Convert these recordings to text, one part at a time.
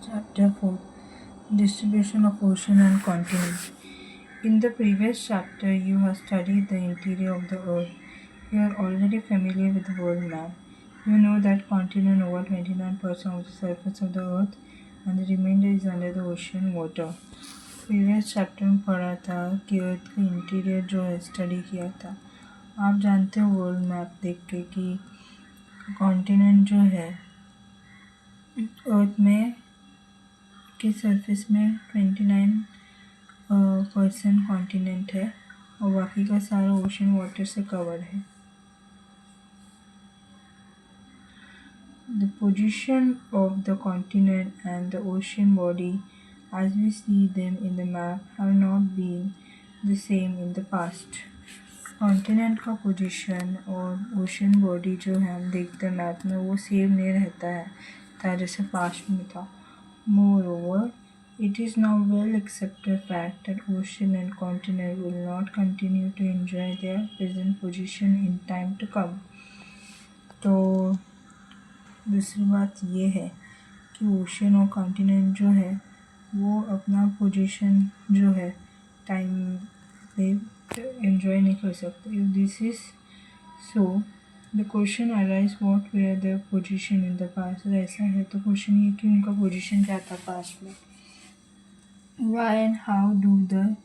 Chapter 4. Distribution of Ocean and Continent. In the previous chapter, you have studied the interior of the Earth. You are already familiar with the world map. You know that continent over 29% of the surface of the Earth and the remainder is under the ocean water. Previous chapter में पढ़ा था कि अर्थ का interior जो है study किया था. आप जानते हो वर्ल्ड मैप देख के कि कॉन्टिनेंट जो है अर्थ में के सरफेस में 29% कॉन्टिनेंट है और बाकी का सारा ओशन वाटर से कवर है. The position of the continent and the ocean body as we see them in the map have not been the same in the past. Continent का पोजीशन और ओशन बॉडी जो है हम देखते हैं map में वो सेम नहीं रहता है जैसे पास्ट में था. Moreover, it is now well accepted fact that ocean and continent will not continue to enjoy their present position in time to come. तो दूसरी बात ये है कि ओशन और कॉन्टिनेंट जो है वो अपना पोजीशन जो है टाइम पे एंजॉय नहीं कर सकते. If this is so the question arise what were their position in the past. ऐसा है तो क्वेश्चन ये कि उनका पोजीशन क्या था पास्ट में. Why and how do the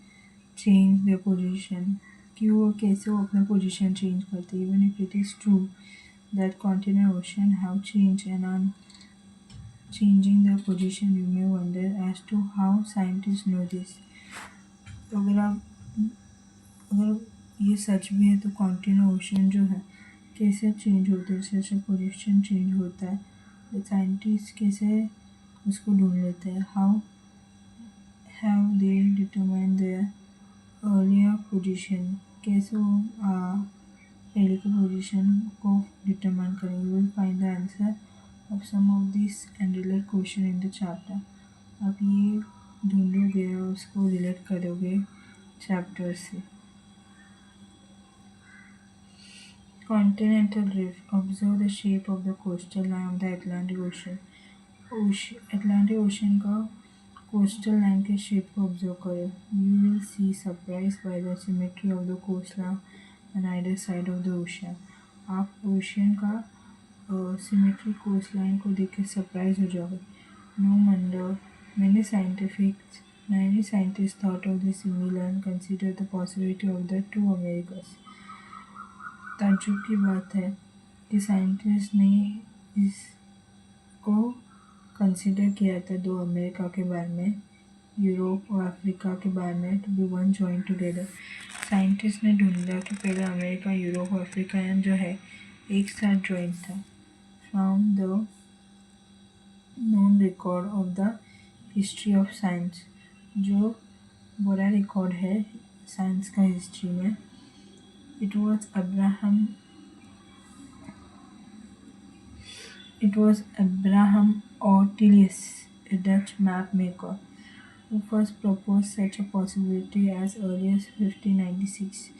change their position. क्यों और कैसे वो अपना पोजीशन चेंज करते. Even if it is true that continent ocean have changed and are changing their position, you may wonder as to how scientists know this. तो अगर ये सच भी है तो कॉन्टिनेंट ओशन जो है कैसे चेंज होते हैं, जैसे पोजीशन चेंज होता है तो साइंटिस्ट कैसे उसको ढूंढ लेते हैं. How have they determine their earlier position. कैसे वो पहले की पोजीशन को डिटरमाइन करें. You will find the answer of some of this and relate question in the chapter. आप ये ढूंढोगे और उसको रिलेट करोगे चैप्टर से. Continental drift. Observe the shape of the coastal line of the Atlantic ocean. Atlantic ocean का coastal line के shape को ऑब्जर्व करो. You will see surprise by the symmetry of the coast line on either side of the ocean. आप ocean का symmetric coast line को देख के surprise हो जाओगे. No wonder many scientists thought of this similar and considered the possibility of the two Americas. ताज्जुब की बात है कि साइंटिस्ट ने इसको कंसिडर किया था दो अमेरिका के बारे में, यूरोप और अफ्रीका के बारे में, to be one join together. Scientist ने ढूंढा कि पहले अमेरिका, यूरोप और अफ्रीका जो है एक साथ ज्वाइन था. From the known record of the history of science. जो बड़ा रिकॉर्ड है साइंस का हिस्ट्री में. It was Abraham Ortelius, a Dutch map maker, who first proposed such a possibility as early as 1596.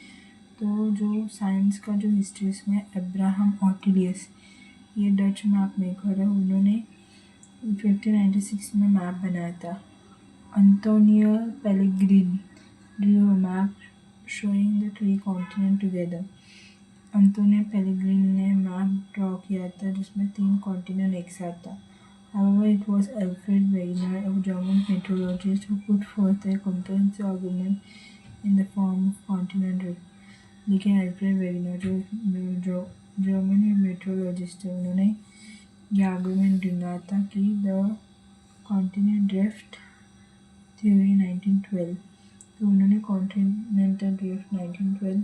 तो जो साइंस का जो हिस्ट्री में अब्राहम ऑर्टिलियस ये डच मैप मेकर है, उन्होंने 1596 में मैप बनाया था. Antonio Pellegrini drew a map showing the three continents together. Antonio Pellegrini ने मैप ड्रॉ किया था जिसमें 3 कॉन्टिनेंट एक साथ था. However, it was Alfred Wegener, a German meteorologist, who put forth a comprehensive argument in the form of continental drift. लेकिन Alfred Wegener जो Germany metrologist है, उन्होंने ये आर्गूमेंट ढूंढा था कि द कॉन्टिनेंट ड्रिफ्ट थ्योरी 1912. तो उन्होंने कॉन्टिनेंटल ड्रिफ्ट 1912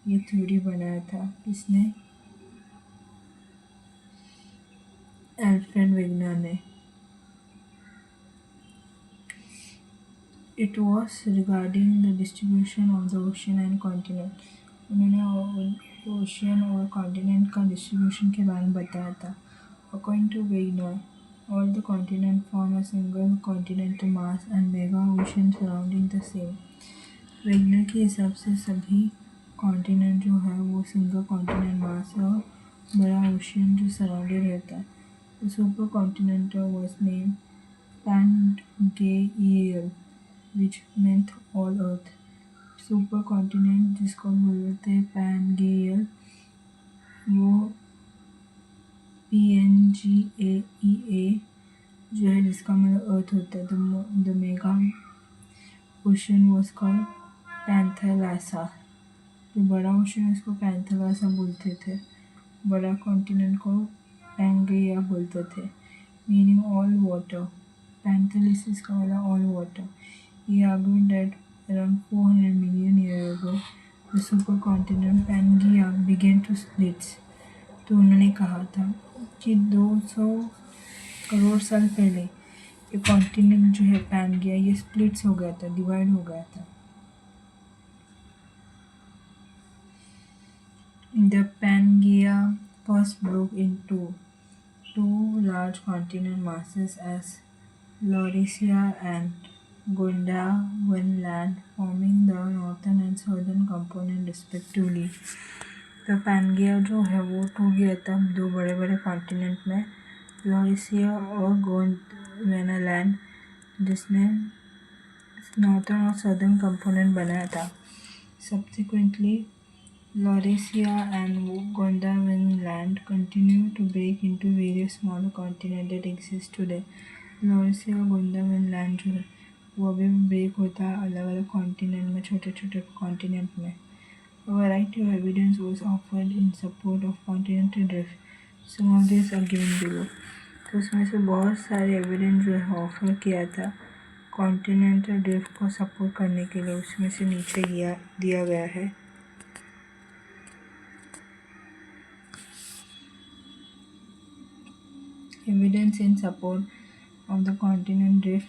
ये थ्योरी बनाया था. इसने Alfred Wegener ने. It was regarding the distribution of the ocean and continent. उन्होंने ओशियन और कॉन्टिनेंट का डिस्ट्रीब्यूशन के बारे में बताया था. According to Wegener, all the continents form a single continental mass and mega ocean surrounding the same. Wegener के हिसाब से सभी कॉन्टिनेंट जो है वो सिंगल कॉन्टिनेंट मास है और बड़ा ओशियन जो सराउंडेड रहता है. The supercontinent was named Pangaeal, which meant all earth. Super continent जिसको बोलते हैं पैनगेयल, वो PNGAEA जो है, जिसका मतलब अर्थ होता है. The mega ocean was called Panthalassa. जो बड़ा ओशन है उसको पैंथेलासा बोलते थे. बड़ा कॉन्टिनेंट को पैंगेया बोलते थे, मीनिंग ऑल वाटर. पैंथेलिसिस का मतलब all water. He argued that around 400 million years ago, the supercontinent Pangaea began to split. तो उन्होंने कहा था कि 200 करोड़ साल पहले ये कॉन्टिनेंट जो है पैनगिया, ये स्प्लिट्स हो गया था, डिवाइड हो गया था. The Pangaea first broke into two large continent masses as Laurasia and Gondwana, forming the northern and southern component respectively. तो पैनगिया जो है वो टूट गया था दो बड़े बड़े कॉन्टिनेंट में, लॉरेशिया और गोंडवाना लैंड, जिसने नॉर्थर्न और सदर्न कंपोनेंट बनाया था. Subsequently, Laurasia and Gondwana land continue to break into various smaller continents that exist today. Laurasia और गोंडवाना लैंड जो है वो अभी भी ब्रेक होता है अलग अलग कॉन्टिनेंट में, छोटे छोटे कॉन्टिनेंट में. A variety of evidence was offered in support of continental drift. Some of these are given below. तो उसमें से बहुत सारे एविडेंस जो है ऑफर किया था कॉन्टिनेंटल ड्रिफ्ट को सपोर्ट करने के लिए. उसमें से नीचे दिया गया है. Evidence in support of the continent drift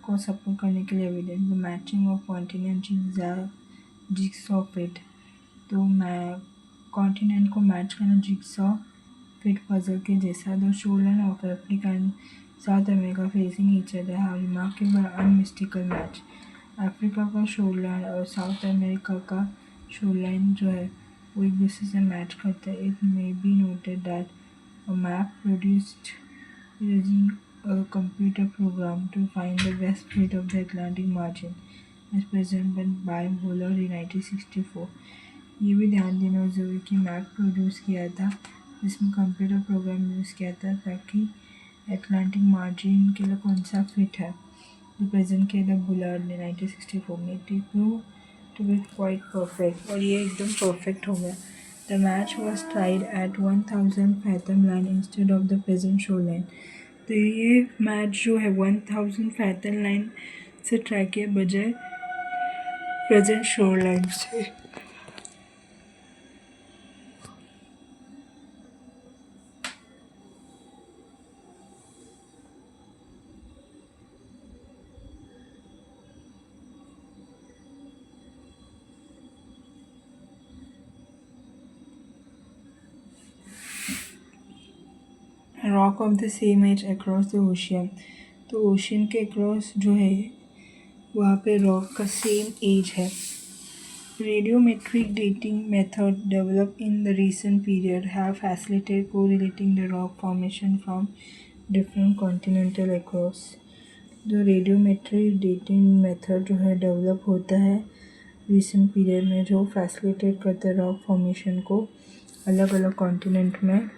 को सपोर्ट करने के लिए evidence. The matching of continent jigsaw fit. तो मैं कॉन्टिनेंट को मैच करना जिक्सॉ फिट पजल के जैसा. The shoreline of Africa and South America facing each other have remarkable unmistakable match. Africa का शोरलाइन और साउथ अमेरिका का शोरलाइन जो है वो एक दूसरे से मैच करते हैं. It may be noted that a map produced using a computer program to find the west fit of the Atlantic margin as presented by Buller in 1964. ये भी ध्यान देना जरूरी कि मैप प्रोड्यूस किया था जिसमें कंप्यूटर प्रोग्राम यूज़ किया था ताकि एटलांटिक मार्जिन के लिए कौन सा फिट है. रिप्रेजेंट किया था बुलर ने 1964 में. It prove to be quite perfect, और ये एकदम परफेक्ट हो गया. The match was tried at 1000 fathom line instead of the present shore line. तो ये मैच जो है 1000 fathom लाइन से ट्राई किया बजाय प्रेजेंट शो लाइन से. Rock of the same age across the ocean. तो ओशियन के अक्रॉस जो है वहाँ पे रॉक का सेम एज है. Radiometric dating method developed in the recent period have facilitated correlating the rock formation from different continental across. जो radiometric dating method जो है डेवलप होता है रिसेंट पीरियड में, जो फैसिलिटेट करता है रॉक फॉर्मेशन को अलग अलग कॉन्टिनेंट में.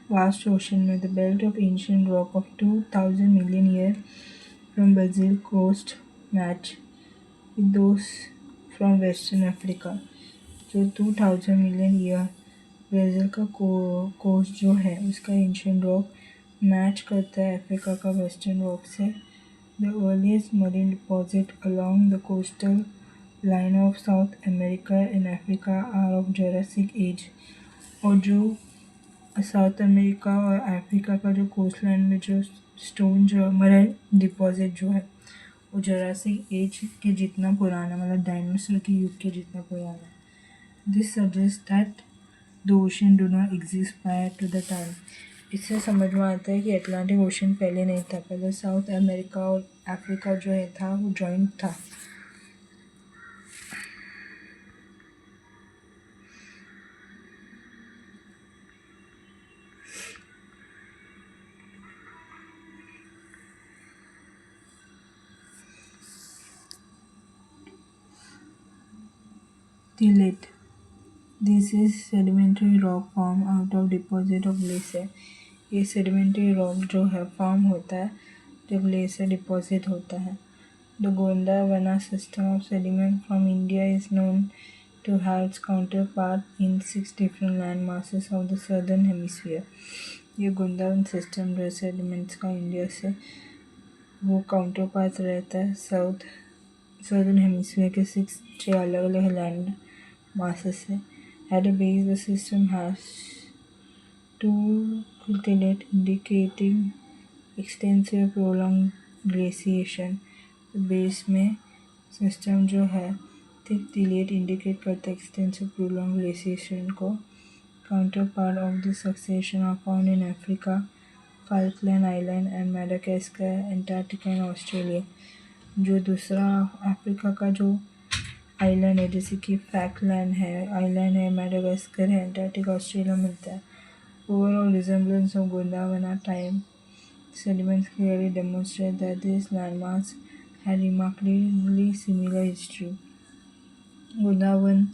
Vast ocean with the belt of ancient rock of 2000 million years from Brazil coast match with those from Western Africa. जो 2000 million year ब्राज़ील का कोस्ट जो है उसका एंशियंट रॉक मैच करता है अफ्रीका का वेस्टर्न रॉक से. The earliest marine deposit along the coastal line of south America and Africa are of Jurassic age. और जो साउथ अमेरिका और अफ्रीका का जो कोस्ट लाइन में जो स्टोन जो मरीन डिपॉजिट जो है वो जुरासिक एज के जितना पुराना, मतलब डायनासोर के युग के जितना पुराना. This suggest that the ocean do not exist prior to the time. इससे समझ में आता है कि अटलांटिक ओशन पहले नहीं था. पहले साउथ अमेरिका और अफ्रीका जो है था वो जॉइंट था. Tillit. This is sedimentary rock form out of deposit of glacier. ये sedimentary rock जो है फॉर्म होता है जब ग्लेशियर डिपॉजिट होता है. The Gondwana system of sediment from India is known to have its counterpart in 6 different land masses of the southern hemisphere. ये गोंदावन system जो सेडिमेंट्स का इंडिया से वो काउंटर पार्ट रहता है southern hemisphere के 6 अलग अलग लैंड masses से. At the base, the system has two tillate indicating extensive prolonged glaciation. तो बेस में सिस्टम जो है थिक टिलेट इंडिकेट करता है एक्सटेंसिव प्रोलॉन्ग ग्लेशिएशन को. Counterpart of this succession are found in Africa, Falkland island and Madagascar, Antarctica and Australia. जो दूसरा Africa का जो आइलैंड है जैसे कि फैकलैंड है, आइलैंड है, मेडागास्कर है, अंटार्कटिका, ऑस्ट्रेलिया मिलता है. Overall resemblance of Gondwana time sediments clearly demonstrate that this landmass had remarkably similar history. गोंदावन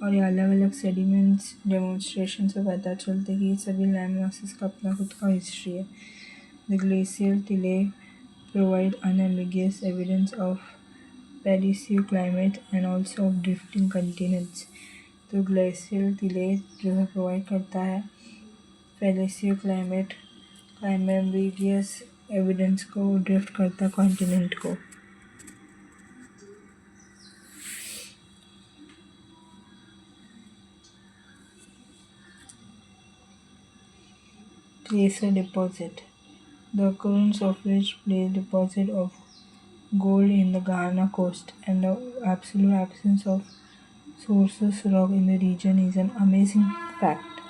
और ये अलग अलग सेडिमेंट्स डेमोन्स्ट्रेशन से पता चलता है कि ये सभी लैंड मासेस का अपना खुद का हिस्ट्री है. The glacial tillite provide unambiguous evidence of palaeoclimate and also of drifting continents. तो ग्लेशियल टिले जो है प्रोवाइड करता है पैलिसियोक्लाइमेट का एम्बिगियस एविडेंस को, ड्रिफ्ट करता कॉन्टिनेंट को. Placer deposit. The occurrence of rich place deposit of gold in the Ghana coast and the absolute absence of sources rock in the region is an amazing fact.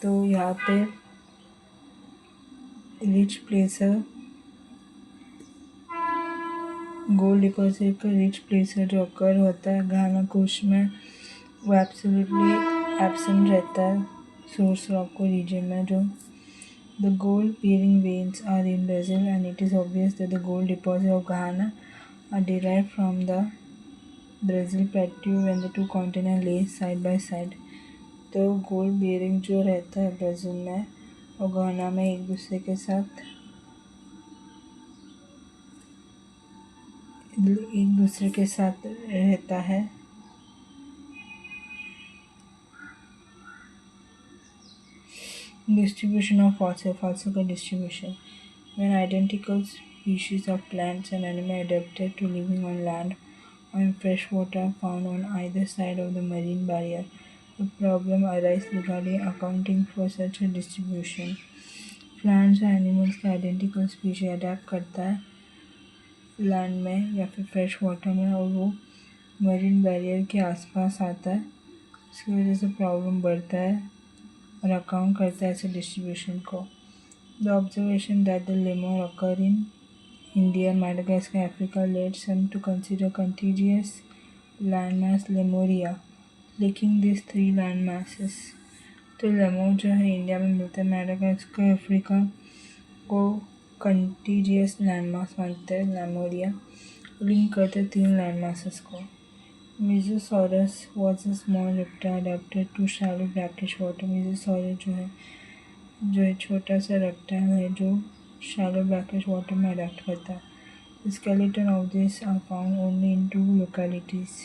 तो यहाँ पे rich प्लेसर gold deposit का rich प्लेसर जो अकर होता है घाना coast में वो absolutely absent रहता है सोर्स रॉक को रीजन में. जो The gold bearing veins are in Brazil and it is obvious that the gold deposits of Ghana are derived from the Brazil plateau when the two continents lay side by side. तो gold bearing जो रहता है Brazil में और घाना में एक दूसरे के साथ रहता है. Distribution of fossil का distribution. When identical species of plants and animals adapted to living on land or in fresh water are found on either side of the marine barrier, the problem arises regarding accounting for such a distribution. Plants और animals का identical species adapt करता है land में या फिर fresh water में और वो मरीन बैरियर के आसपास आता है, इसकी वजह से प्रॉब्लम बढ़ता है और अकाउंट करता है ऐसे डिस्ट्रीब्यूशन को. The observation that the lemur occur in India, Madagascar, Africa led some to consider contiguous landmass Lemuria linking this 3 land masses. तो लेमोर जो है इंडिया में मिलता है, मेडागास्कर, अफ्रीका को कंटीजियस लैंडमास मानते हैं लेमोरिया, लिंक करते हैं 3 लैंड मासेस को. Mesosaurus was a small reptile adapted to shallow brackish water. Mesosaurus जो है छोटा सा रेप्टाइल है जो shallow brackish water में अडेप्ट करता है. The skeleton of this are found only in 2 localities.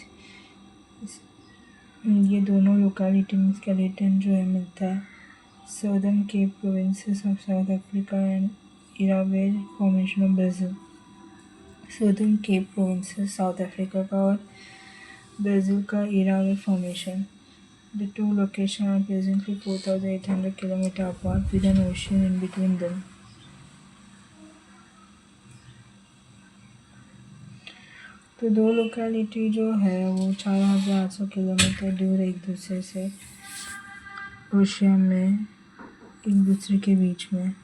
ये दोनों लोकेलिटी में skeleton जो है मिलता है Southern Cape provinces of South Africa and Iraware formation of Brazil. Southern Cape provinces South Africa का और ब्राज़ील का इरावे formation. The two locations are presently 4,800 km apart with an ocean in between them. तो दो locality जो है वो 4,800 kilometre दूर एक दूसरे से ओशियन में एक दूसरे के बीच में.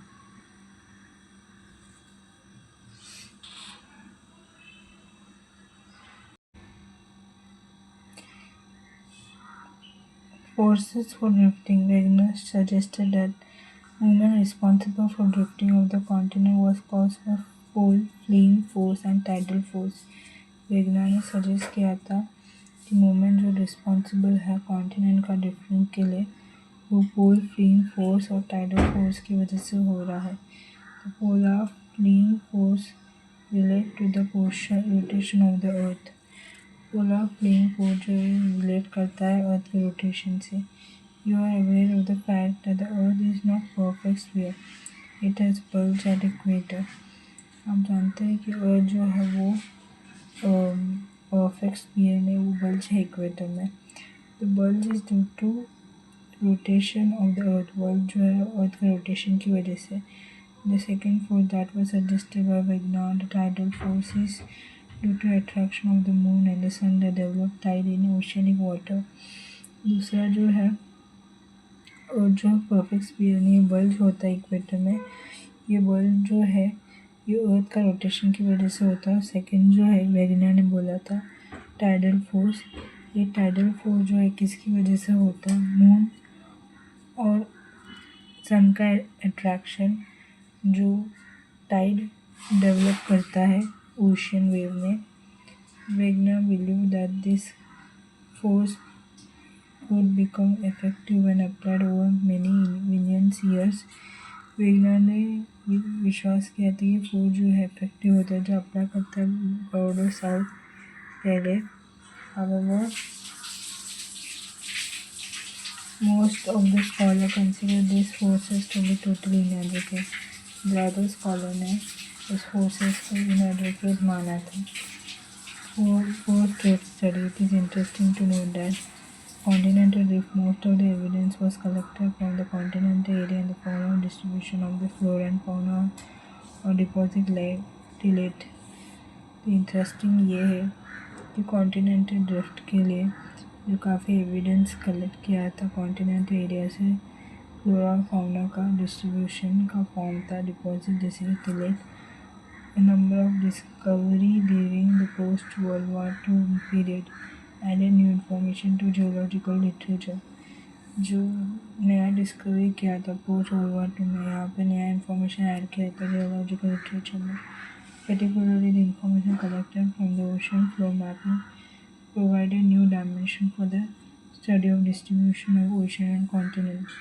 Forces for drifting. Wegener suggested that movement responsible for drifting of the continent was caused by pole, fleeing force and tidal force. Wegener ने सजेस्ट किया था मूवमेंट जो रिस्पॉन्सिबल है कॉन्टिनेंट का डिफरेंट के लिए वो पोल फ्लीइंग फोर्स और टाइडल फोर्स की वजह से हो रहा है। तो polar fleeing force relate to the rotation of the earth. Polar fleeing force जो रिलेट करता है अर्थ के रोटेशन से। You are aware of the fact that the earth is not perfect sphere, it has bulge at equator. आप जानते हैं कि अर्थ जो है वो परफेक्ट स्फीयर में वो बल्ज है इक्वेटर में। The bulge is due to rotation of the earth. Bulge जो है अर्थ के रोटेशन की वजह से। The second force that was suggested by Wegener, the tidal force is due to attraction of the moon and the sun that develop tide in oceanic water. दूसरा जो है और जो परफेक्ट स्फीयर में बल्ज होता है इक्वेटर में, ये बल्ज जो है ये अर्थ का रोटेशन की वजह से होता है। सेकंड जो है वैगनर ने बोला था टाइडल फोर्स। ये टाइडल फोर्स जो है किसकी वजह से होता है? मून और सन का अट्रैक्शन जो टाइड डेवलप करता है ओशियन वेव में। Wagner believe that this force would become effective when applied over many millions years। वैज्ञानिक ने विश्वास किया था कि फोर्स जो है इफेक्टिव होता है जो अप्लाई करता है करोड़ों साल पहले। However, most of the scholars consider these forces to be totally inadequate। ज़्यादा स्कॉलर ने इस फोर्सेस को inadequate माना था। For case study, it is interesting to note that continental drift, most of the evidence was collected from the continental area in the form of distribution of the flora and fauna और deposit late. तो interesting ये है कि continental drift के लिए जो काफ़ी evidence collect किया था कॉन्टिनेंटल एरिया से, फ्लोरा फाउना का डिस्ट्रीब्यूशन का फॉर्म था डिपॉजिट जैसे कि tillite. Number of discovery during the post world war II period added new information to geological literature. जो नया डिस्कवरी किया था पोस्ट वर्ल्ड वार II में, यहाँ पे नया इन्फॉर्मेशन ऐड किया था जियोलॉजिकल लिटरेचर में। Particularly the information collected from the ocean flow mapping provided new dimension for the study of distribution of ocean and continent।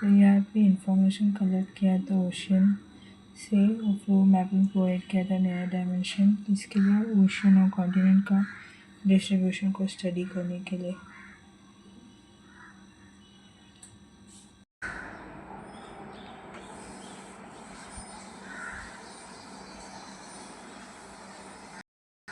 तो यहाँ पे इंफॉर्मेशन कलेक्ट किया था ओशियन से और फ्लो मैपिंग प्रोवाइड किया था नया डायमेंशन, इसके लिए ओशन और कॉन्टिनेंट का डिस्ट्रीब्यूशन को स्टडी करने के लिए।